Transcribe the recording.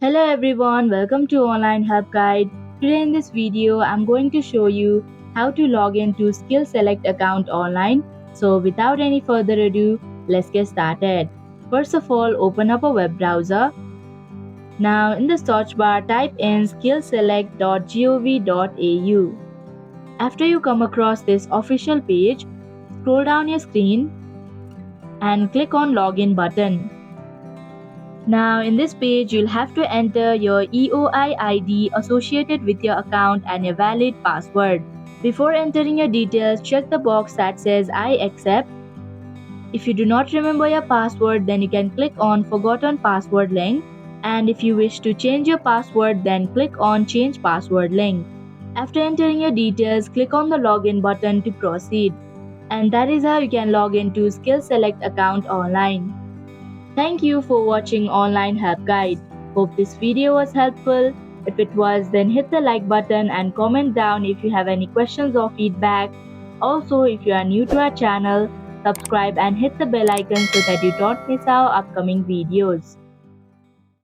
Hello everyone, welcome to Online Help Guide. Today in this video, I'm going to show you how to log into SkillSelect account online. So without any further ado, let's get started. First of all, open up a web browser. Now in the search bar, type in skillselect.gov.au. After you come across this official page, scroll down your screen and click on Login button. Now in this page, you'll have to enter your EOI ID associated with your account and a valid password. Before entering your details, check the box that says I accept. If you do not remember your password, then you can click on Forgotten Password link. And if you wish to change your password, then click on Change Password link. After entering your details, click on the Login button to proceed. And that is how you can log into SkillSelect account online. Thank you for watching Online Help Guide. Hope this video was helpful. If it was, then hit the like button and comment down if you have any questions or feedback. Also, if you are new to our channel, subscribe and hit the bell icon so that you don't miss our upcoming videos.